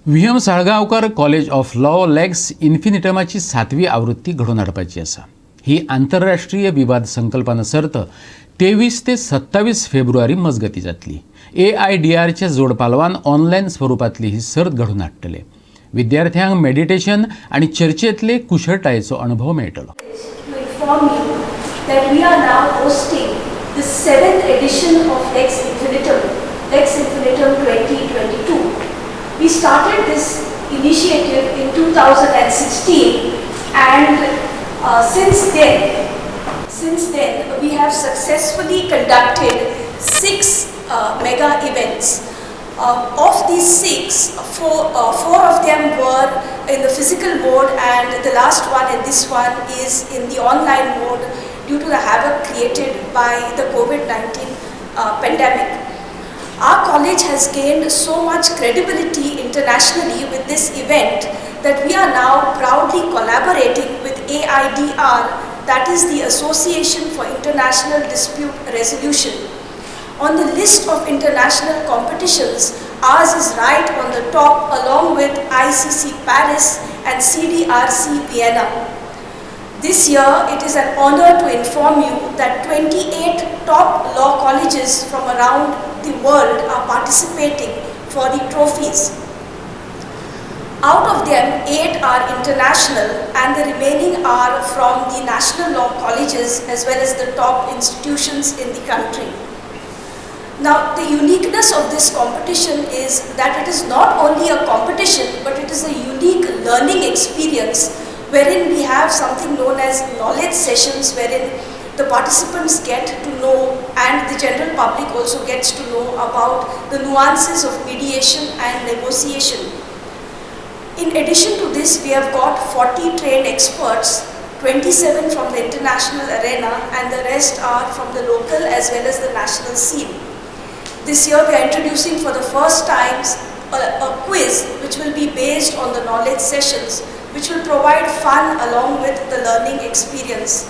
एम.स Salgaonkar college of law lex इन्फिनिटमाची 7वी आवृत्ती घडोवन हाडपाची आसा। ही आंतरराष्ट्रीय विवाद संकल्पना सर्त 23 ते 27 फेब्रुवारी मजगती जातली। AIDR चे जोड पालवान ऑनलायन स्वरूपातली ही सर्त घडोवन हाडटले। विद्यार्थ्यांक मेडिटेशन आणि चर्चेतले कुशळटायेचो अणभव मेळटलो। The 7th edition of Lex Infinitum 2022. We started this initiative in 2016, and since then we have successfully conducted 6 mega events. Of these 6, four of them were in the physical mode, and the last one and this one is in the online mode due to the havoc created by the COVID-19 pandemic. Our college has gained so much credibility internationally with this event that we are now proudly collaborating with AIDR, that is the Association for International Dispute Resolution. On the list of international competitions, ours is right on the top along with ICC Paris and CDRC Vienna. This year, it is an honor to inform you that 28 top law colleges from around the world are participating for the trophies. Out of them, 8 are international and the remaining are from the national law colleges as well as the top institutions in the country. Now, the uniqueness of this competition is that it is not only a competition, but it is a unique learning experience wherein we have something known as knowledge sessions, wherein the participants get to know and the general public also gets to know about the nuances of mediation and negotiation. In addition to this, we have got 40 trained experts, 27 from the international arena, and the rest are from the local as well as the national scene. This year we are introducing for the first time a quiz which will be based on the knowledge sessions, which will provide fun along with the learning experience.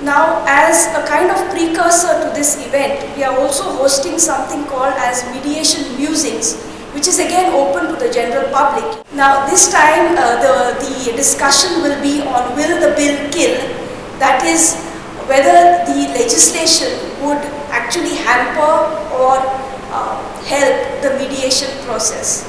Now, as a kind of precursor to this event, we are also hosting something called as mediation musings, which is again open to the general public. Now, this time the discussion will be on will the bill kill, that is whether the legislation would actually hamper or help the mediation process.